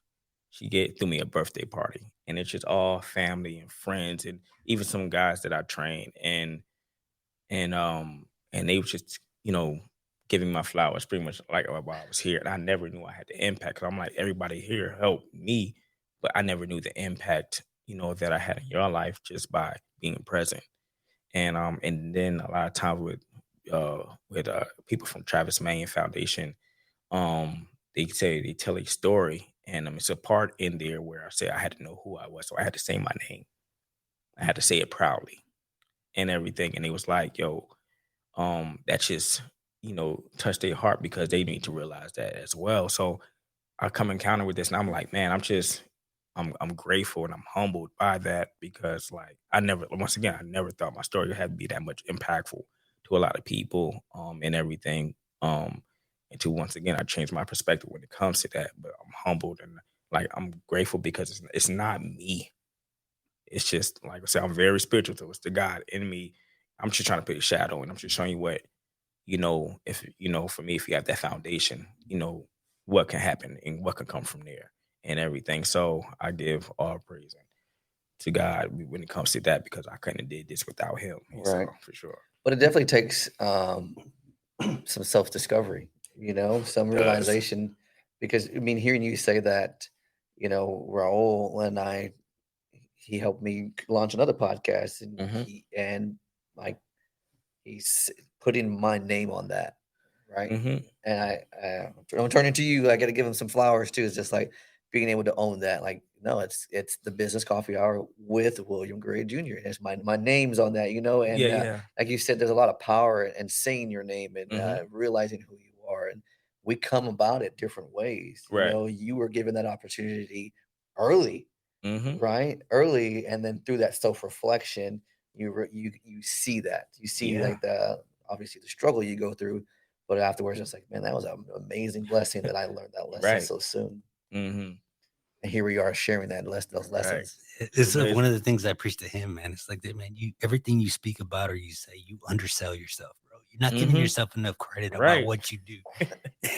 she threw me a birthday party, and it's just all family and friends, and even some guys that I train, and they were just giving my flowers pretty much like while I was here, and I never knew I had the impact. 'Cause I'm like, everybody here helped me, but I never knew the impact that I had in your life just by being present. And then a lot of times with people from Travis Manion Foundation, they tell a story, and it's a part in there where I say I had to know who I was, so I had to say my name. I had to say it proudly and everything. And it was like, yo, that just touched their heart, because they need to realize that as well. So I come encounter with this, and I'm like, man, I'm grateful and I'm humbled by that, because like I never thought my story had to be that much impactful to a lot of people, and everything. Until once again, I changed my perspective when it comes to that. But I'm humbled and like I'm grateful, because it's not me. It's just like I said, I'm very spiritual, so it's the God in me. I'm just trying to put a shadow, and I'm just showing you what, if for me, if you have that foundation, what can happen and what can come from there. and everything. So I give all praise to God when it comes to that, because I couldn't have did this without him. So, Right. for sure. But it definitely takes some self-discovery, some realization, because I mean, hearing you say that, Raul and he helped me launch another podcast, and like he's putting my name on that, right? And I'm turning to you. I got to give him some flowers too. It's just like being able to own that. Like, no, it's the Business Coffee Hour with William Gray Jr. And it's my name's on that, and like you said, there's a lot of power in saying your name and realizing who you are. And we come about it different ways. Right. You were given that opportunity early, right? Early, and then through that self-reflection, you see that. You see like obviously the struggle you go through, but afterwards it's like, man, that was an amazing blessing that I learned that lesson so soon. And here we are sharing those lessons. It's one of the things I preach to him, man. It's like that, man. Everything you speak about or you say, you undersell yourself, bro. You're not giving yourself enough credit about what you do.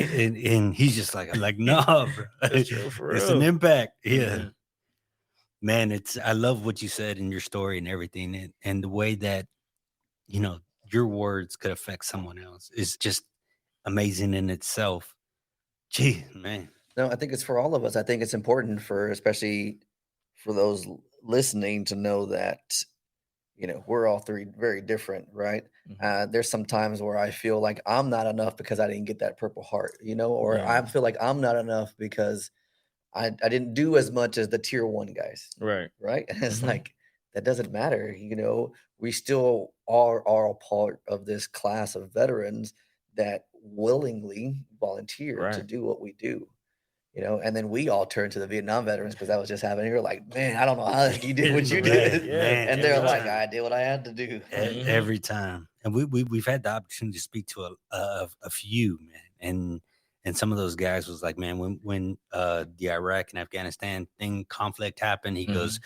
and he's just like, no, bro. It's an impact. Yeah. Man, I love what you said in your story and everything. And the way that, your words could affect someone else is just amazing in itself. Gee, man. No, I think it's for all of us. I think it's important especially for those listening, to know that, we're all three very different, right? There's some times where I feel like I'm not enough because I didn't get that Purple Heart, or I feel like I'm not enough because I didn't do as much as the tier 1 guys. Right. And it's like, that doesn't matter. We still are a part of this class of veterans that willingly volunteer to do what we do. And then we all turn to the Vietnam veterans because that was just happening. You're like, man, I don't know how you did what you did. Man, and they're like, I did what I had to do. Every time. And we've had the opportunity to speak to a few, man. And some of those guys was like, man, when the Iraq and Afghanistan conflict happened, he goes,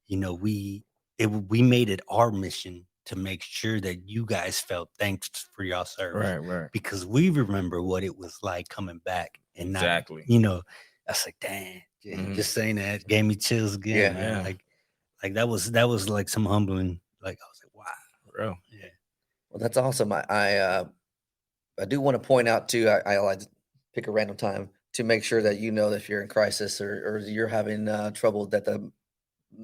we made it our mission to make sure that you guys felt thanks for y'all service. Right. Because we remember what it was like coming back and not, I was like, damn, just saying that gave me chills again, man. Like that was like some humbling, like I was like, wow. Bro. Yeah. Well, that's awesome. I do want to point out too, I like to pick a random time to make sure that that if you're in crisis or you're having trouble, that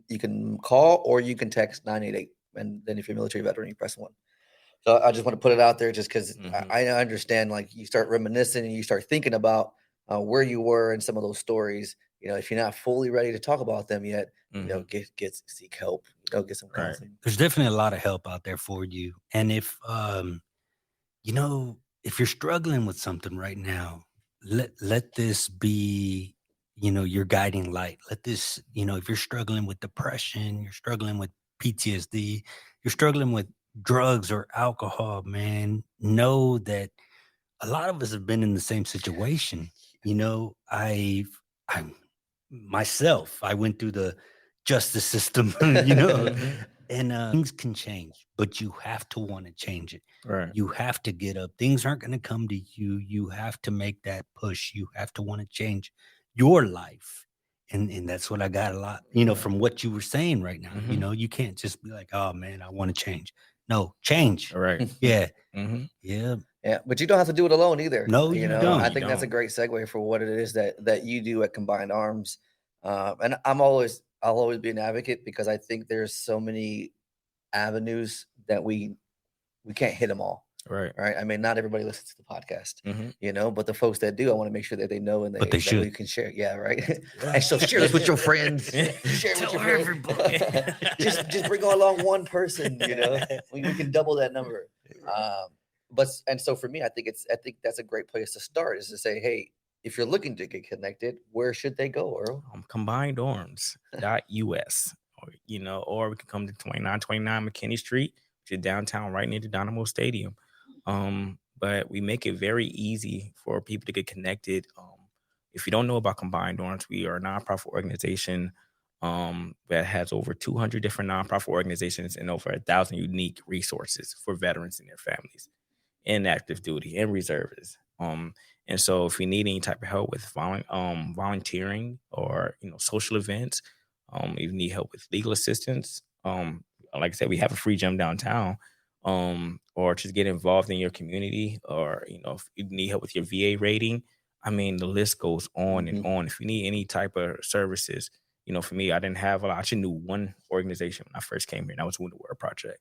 you can call or you can text 988. And then if you're a military veteran, you press 1. So I just want to put it out there just because I understand, like, you start reminiscing and you start thinking about where you were and some of those stories. If you're not fully ready to talk about them yet, seek help, get some counseling. There's definitely a lot of help out there for you. And if, if you're struggling with something right now, let this be, your guiding light. Let this, if you're struggling with depression, you're struggling with PTSD, you're struggling with drugs or alcohol, man, know that a lot of us have been in the same situation. I went through the justice system, and things can change, but you have to want to change it. Right. You have to get up. Things aren't going to come to you. You have to make that push. You have to want to change your life. And that's what I got a lot, from what you were saying right now. You can't just be like, oh man, I want to change. No, change. All right. Yeah. Yeah. Yeah. But you don't have to do it alone either. No, you don't. I think that's a great segue for what it is that you do at Combined Arms. And I'll always be an advocate, because I think there's so many avenues that we can't hit them all. Right. I mean, not everybody listens to the podcast, but the folks that do, I want to make sure that they know and they should. We can share. Yeah. Right. And so share this with your friends. Share it with your friends. Everybody. just bring along one person, we can double that number. And so for me, I think that's a great place to start, is to say, hey, if you're looking to get connected, where should they go, Earl? CombinedArms.us, or we can come to 2929 McKinney Street, which is downtown, right near the Dynamo Stadium. But we make it very easy for people to get connected. If you don't know about Combined Arms, we are a nonprofit organization that has over 200 different nonprofit organizations and over 1,000 unique resources for veterans and their families, and active duty and reservists. And so if you need any type of help with volunteering or social events, if you need help with legal assistance, like I said, we have a free gym downtown. Or just get involved in your community, or if you need help with your VA rating. I mean, the list goes on and on. If you need any type of services, for me, I didn't have a lot. I actually knew one organization when I first came here, and that was Wounded Warrior Project.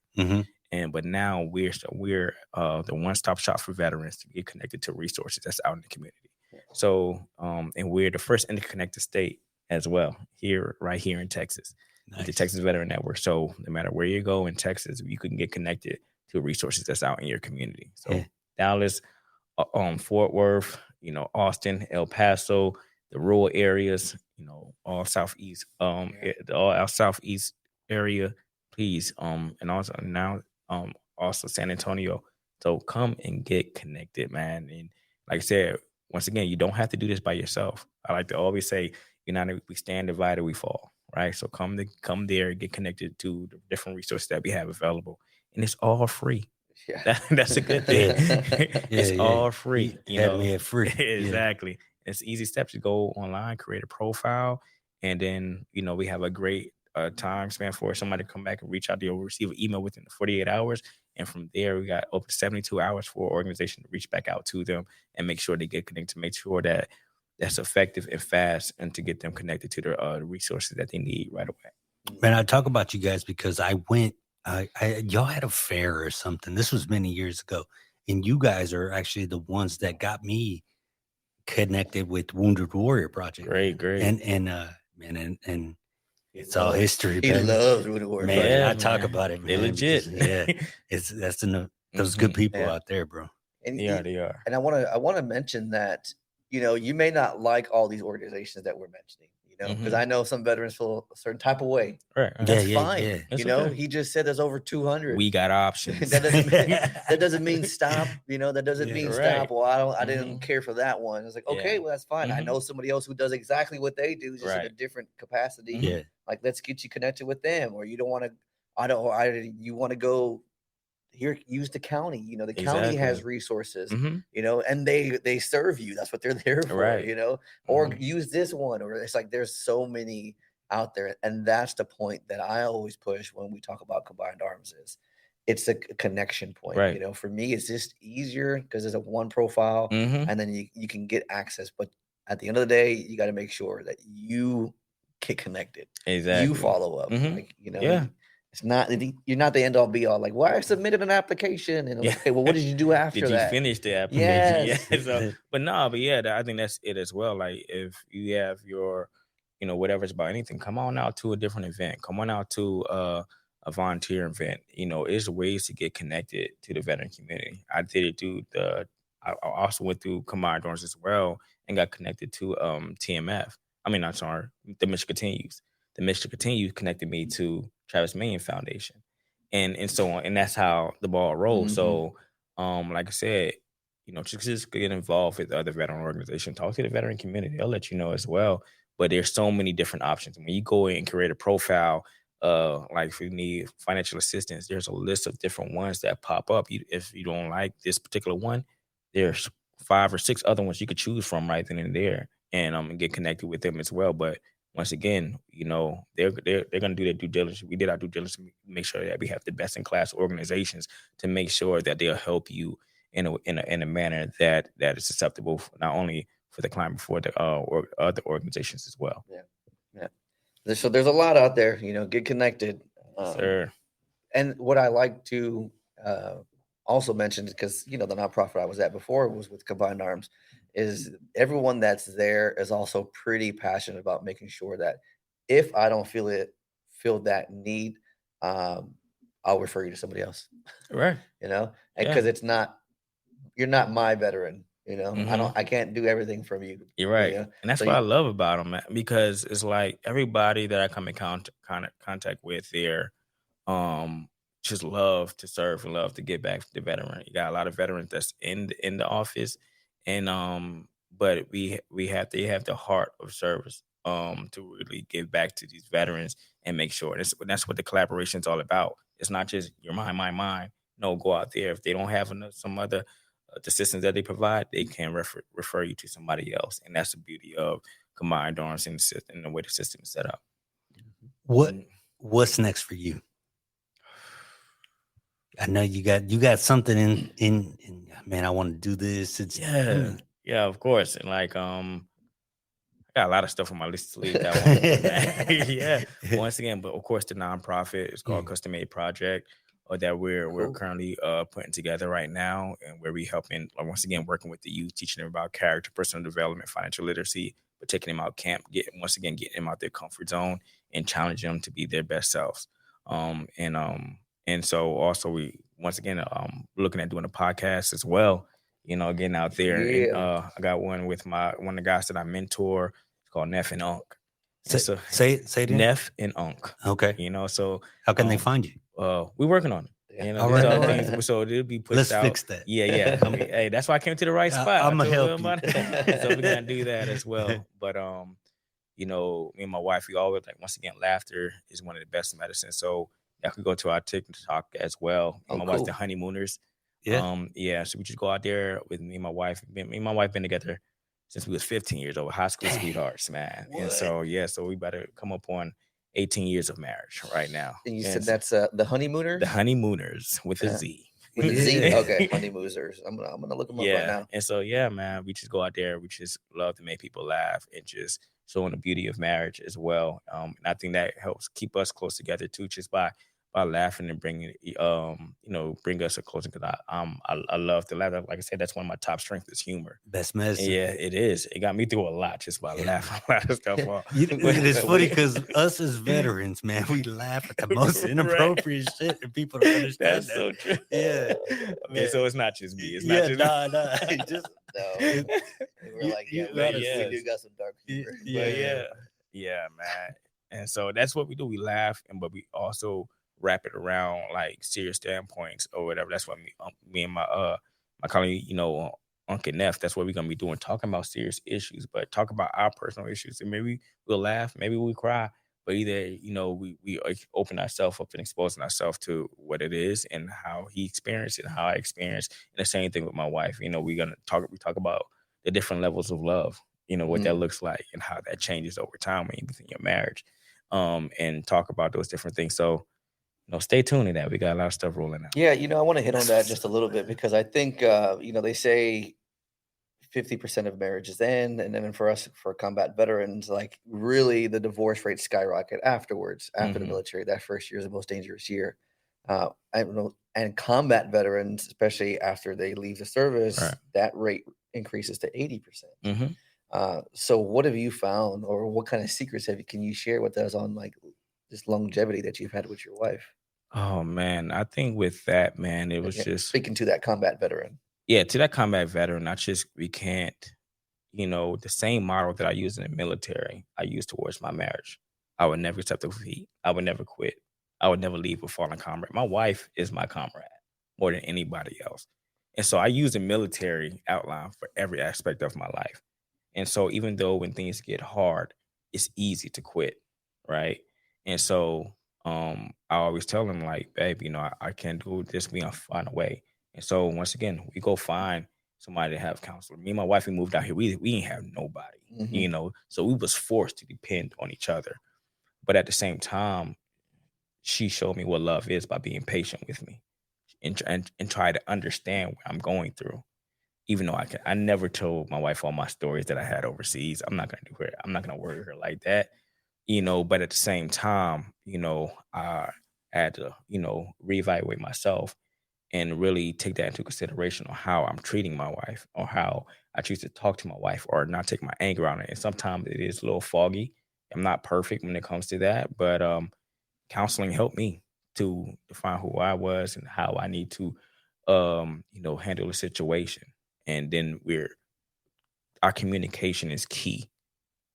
But now we're the one-stop shop for veterans to get connected to resources that's out in the community. So, and we're the first interconnected state as well right here in Texas, with the Texas Veteran Network. So no matter where you go in Texas, you can get connected to resources that's out in your community. So Dallas, Fort Worth, Austin, El Paso, the rural areas, all southeast, all our southeast area, please, and also now, also San Antonio. So come and get connected, man. And like I said, once again, you don't have to do this by yourself. I like to always say, we stand divided, we fall. Right. So come there, get connected to the different resources that we have available. And it's all free. Yeah. That's a good thing. It's all free. Me at free. Exactly. It's easy steps. to go online, create a profile, and then we have a great time span for somebody to come back and reach out to you, receive an email within 48 hours. And from there, we got over 72 hours for an organization to reach back out to them and make sure they get connected, to make sure that that's effective and fast, and to get them connected to the resources that they need right away. Man, I talk about you guys because I went, y'all had a fair or something. This was many years ago. And you guys are actually the ones that got me connected with Wounded Warrior Project. Great. And it's all history. He loves Wounded Warrior Project. Man, I talk about it, man. They're legit. Because, that's those good people out there, bro. And they are. And I want to mention that, you may not like all these organizations that we're mentioning, because I know some veterans feel a certain type of way. Right. That's fine. Yeah. Okay. He just said there's over 200. We got options. that doesn't mean stop. That doesn't mean stop. Well, I didn't care for that one. It's like, okay, well, that's fine. I know somebody else who does exactly what they do, just in a different capacity. Yeah. Like, let's get you connected with them. Or you don't want to. You want to go here, use the county. The county has resources, and they serve you. That's what they're there for, or use this one, or it's like there's so many out there. And that's the point that I always push when we talk about combined arms, is it's a connection point. For me, it's just easier because there's a one profile, and then you can get access. But at the end of the day, you got to make sure that you get connected. Exactly. You follow up. It's not, you're not the end all be all. Like, well, I submitted an application, and okay, well, what did you do after that? Did you finish the application? Yes. I think that's it as well. Like, if you have your, whatever it's about, anything, come on out to a different event. Come on out to a volunteer event. There's ways to get connected to the veteran community. I did it through I also went through Combined Arms as well, and got connected to TMF. The Mission Continues. The Mission Continues connected me to Travis Mayen Foundation, and so on, and that's how the ball rolls. So, like I said, just get involved with other veteran organizations. Talk to the veteran community; they'll let you know as well. But there's so many different options. When you go in and create a profile, like if you need financial assistance, there's a list of different ones that pop up. If you don't like this particular one, there's 5 or 6 other ones you could choose from right then and there, and get connected with them as well. But once again, they're going to do their due diligence. We did our due diligence to make sure that we have the best in class organizations to make sure that they'll help you in a manner that is acceptable not only for the client, but for the other organizations as well. Yeah. So there's a lot out there. Get connected. Sure. And what I like to also mention, because the nonprofit I was at before was with Combined Arms, is everyone that's there is also pretty passionate about making sure that if I don't feel that need, I'll refer you to somebody else. Right. Because you're not my veteran. I can't do everything from you. You're right. And that's what I love about them, because it's like everybody that I come in contact with there, just love to serve and love to get back to the veteran. You got a lot of veterans that's in the office, and but they have the heart of service to really give back to these veterans and make sure. That's what the collaboration is all about. It's not just your mine. No, go out there. If they don't have some other the systems that they provide, they can refer you to somebody else. And that's the beauty of combined arms in the system and the way the system is set up. What's next for you? I know you got something in man, I want to do this. It's yeah, of course. And like I got a lot of stuff on my list to leave that I want to do, man. Yeah. Once again, but of course the nonprofit is called Custom Made Project, or that we're currently putting together right now, and where we helping once again working with the youth, teaching them about character, personal development, financial literacy, but taking them out camp, getting them out their comfort zone and challenging them to be their best selves. And so also we once again looking at doing a podcast as well. Getting out there. Yeah. And I got one with one of the guys that I mentor. It's called Neff and Unk. Say it. Neff and Unk. Okay. So how can they find you? We're working on it. Yeah. All right. Things, so it'll be pushed Let's out. Fix that. Yeah. I mean, hey, that's why I came to the right spot. I'm gonna help you. So we're gonna do that as well. But me and my wife, we always once again, laughter is one of the best medicines. So y'all can go to our TikTok as well. My wife's the Honeymooners. Yeah. So we just go out there with me and my wife. Me and my wife been together since we was 15 years old, high school sweethearts, man. What? And so we better come up on 18 years of marriage right now. And you said that's the Honeymooners? The Honeymooners with a Z. With a Z? Okay, Honeymooners. I'm gonna look them up right now. And so man, we just go out there. We just love to make people laugh and just showing the beauty of marriage as well. And I think that helps keep us close together too, just by laughing and bring us a closer. Because I love to laugh. Like I said, that's one of my top strengths is humor. Best medicine. Yeah, it is. It got me through a lot just by laughing a lot of stuff off. It's funny because us as veterans, man, we laugh at the most inappropriate shit, and people don't understand. That's so true. Yeah. I mean, so it's not just me. It's not just me. Just no. We're like, we do got some dark humor. Yeah, man. And so that's what we do. We laugh, but we also wrap it around like serious standpoints or whatever. That's what me and my colleague, Uncle Neff, that's what we're gonna be doing, talking about serious issues, but talk about our personal issues. And maybe we'll laugh, maybe we'll cry, but either we open ourselves up and exposing ourselves to what it is and how he experienced it and how I experienced. And the same thing with my wife. We talk about the different levels of love, what that looks like and how that changes over time when you're in your marriage. And talk about those different things. So stay tuned to that. We got a lot of stuff rolling out. Yeah, I want to hit on that just a little bit because I think, they say 50% of marriages end. And then for combat veterans, like really the divorce rates skyrocket afterwards, after the military. That first year is the most dangerous year. I don't know. And combat veterans, especially after they leave the service, that rate increases to 80%. So what have you found, or what kind of secrets can you share with us on like this longevity that you've had with your wife? Oh man, I think with that, man, it was just speaking to that combat veteran. Yeah, to that combat veteran, we can't, the same model that I use in the military, I use towards my marriage. I would never accept defeat. I would never quit. I would never leave a fallen comrade. My wife is my comrade more than anybody else. And so I use the military outline for every aspect of my life. And so even though when things get hard, it's easy to quit, right? And so I always tell them like, babe, I can't do this. We gonna find a way. And so once again, we go find somebody to have counselor. Me and my wife, we moved out here. We didn't have nobody, so we was forced to depend on each other. But at the same time, she showed me what love is by being patient with me and try to understand what I'm going through. Even though I never told my wife all my stories that I had overseas. I'm not gonna worry her like that, but at the same time, I had to, reevaluate myself and really take that into consideration on how I'm treating my wife or how I choose to talk to my wife or not take my anger on it. And sometimes it is a little foggy. I'm not perfect when it comes to that, but counseling helped me to define who I was and how I need to, handle the situation. And then our communication is key.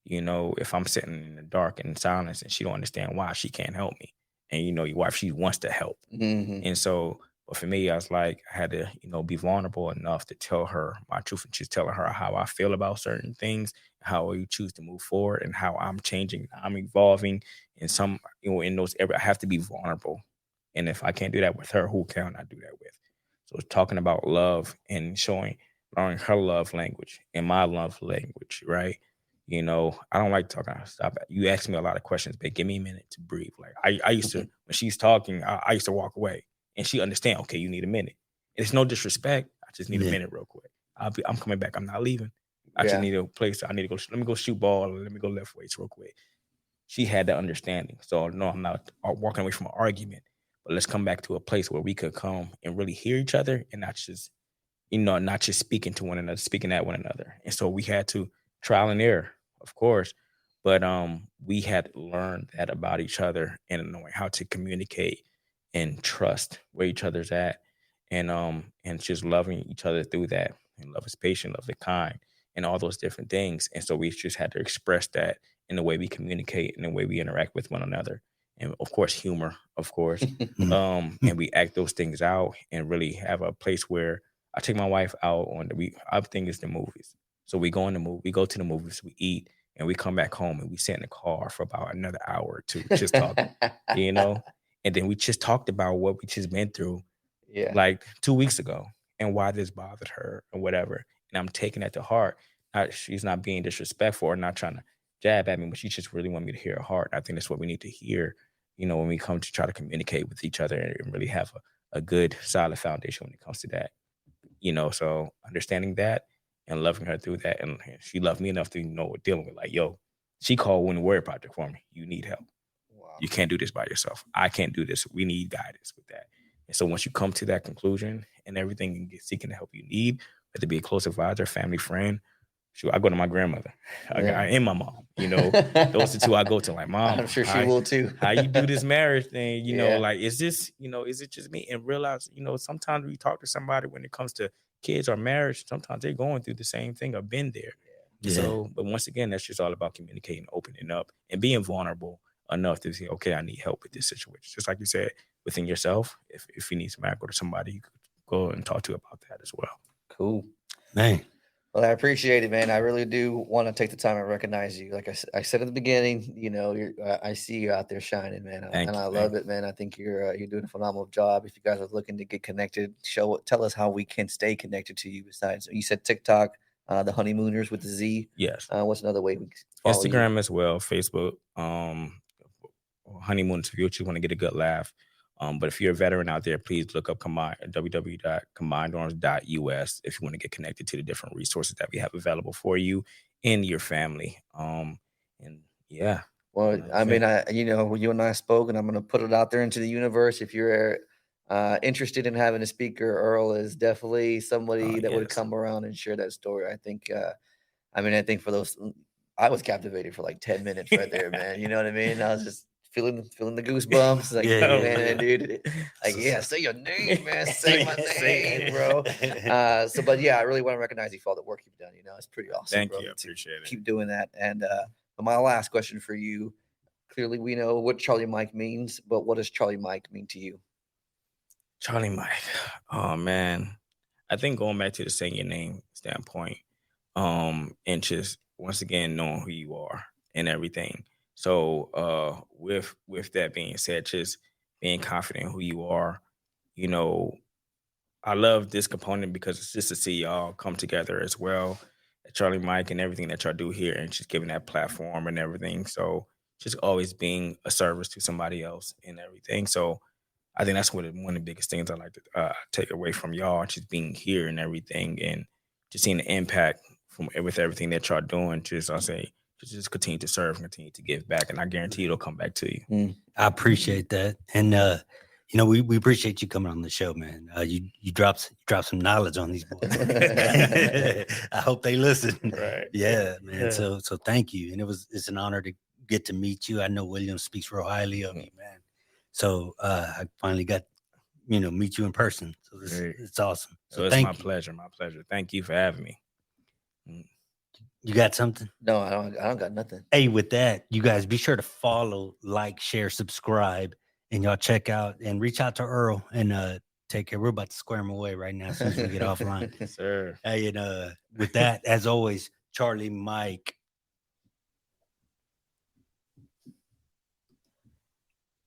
If I'm sitting in the dark and in silence and she don't understand why, she can't help me. And your wife, she wants to help. And so, but for me, I was like, I had to, be vulnerable enough to tell her my truth and just telling her how I feel about certain things, how you choose to move forward and how I'm changing, I'm evolving in some, in those areas. I have to be vulnerable. And if I can't do that with her, who can I do that with? So it's talking about love and learning her love language and my love language, right? You know, I don't like talking. Stop. You ask me a lot of questions, but give me a minute to breathe. Like I used to, when she's talking, I used to walk away, and she understand. Okay, you need a minute. It's no disrespect. I just need a minute real quick. I'm coming back. I'm not leaving. I just need a place. I need to go. Let me go shoot ball. Or let me go lift weights real quick. She had that understanding. So no, I'm not walking away from an argument. But let's come back to a place where we could come and really hear each other and not just, not just speaking to one another, speaking at one another. And so we had to trial and error, of course, but we had learned that about each other and knowing how to communicate and trust where each other's at, and just loving each other through that. And love is patient, love is kind, and all those different things. And so we just had to express that in the way we communicate and the way we interact with one another. And of course, humor, of course. And we act those things out and really have a place where I take my wife out I think it's the movies. So we go to the movies, we eat, and we come back home and we sit in the car for about another hour or two, just talking, and then we just talked about what we just been through like 2 weeks ago and why this bothered her or whatever. And I'm taking that to heart. She's not being disrespectful or not trying to jab at me, but she just really want me to hear her heart. I think that's what we need to hear, when we come to try to communicate with each other and really have a good, solid foundation when it comes to that. So understanding that and loving her through that. And she loved me enough to know what dealing with. Like, yo, she called When the Warrior Project for me. You need help. Wow. You can't do this by yourself. I can't do this. We need guidance with that. And so once you come to that conclusion and everything and get seeking the help you need, whether it be a close advisor, family, friend, shoot, I go to my grandmother. I am my mom. Those are two I go to. Like, Mom, I'm sure she will too. How you do this marriage thing? Like, is this, is it just me? And realize, sometimes we talk to somebody when it comes to kids or marriage, sometimes they're going through the same thing or been there. Yeah. So, but once again, that's just all about communicating, opening up, and being vulnerable enough to say, okay, I need help with this situation. Just like you said, within yourself, if you need some go to somebody, you could go and talk to about that as well. Cool. Man. Well, I appreciate it, man. I really do want to take the time and recognize you. Like I said at the beginning, I see you out there shining, man, and I love it, man. I think you're doing a phenomenal job. If you guys are looking to get connected, tell us how we can stay connected to you. Besides, you said TikTok, the Honeymooners with the Z. Yes. What's another way we can follow Instagram you? as well, Facebook, Honeymooners if you want to get a good laugh. But if you're a veteran out there, please look up www.combinedarms.us if you want to get connected to the different resources that we have available for you and your family. And yeah. Well, I mean, you and I spoke, and I'm going to put it out there into the universe. If you're interested in having a speaker, Earl is definitely somebody that would come around and share that story. I think, I think for those, I was captivated for like 10 minutes right there, man. You know what I mean? I was just feeling the goosebumps. Like, man, dude. Like, say your name, man. Say my name, bro. But I really want to recognize you for all the work you've done. It's pretty awesome. Thank bro, you. I appreciate it. Keep doing that. And but my last question for you. Clearly, we know what Charlie Mike means, but what does Charlie Mike mean to you? Charlie Mike. Oh, man. I think going back to the saying your name standpoint, and just once again knowing who you are and everything. So with that being said, just being confident in who you are, I love this component because it's just to see y'all come together as well, Charlie Mike and everything that y'all do here, and just giving that platform and everything. So just always being a service to somebody else and everything. So I think that's one of the biggest things I like to take away from y'all, just being here and everything, and just seeing the impact with everything that y'all doing. Just just continue to serve, continue to give back, and I guarantee it'll come back to you. I appreciate that, and we appreciate you coming on the show, man. You dropped some knowledge on these boys. I hope they listen. Right. Yeah, man. Yeah. So thank you, and it's an honor to get to meet you. I know William speaks real highly of you, man. So I finally got meet you in person. So it's awesome. So it's my pleasure. My pleasure. Thank you for having me. You got something? No, I don't got nothing. Hey, with that, you guys be sure to follow, like, share, subscribe, and y'all check out and reach out to Earl and take care. We're about to square him away right now as soon as we get offline. Sir. Hey, and with that, as always, Charlie Mike.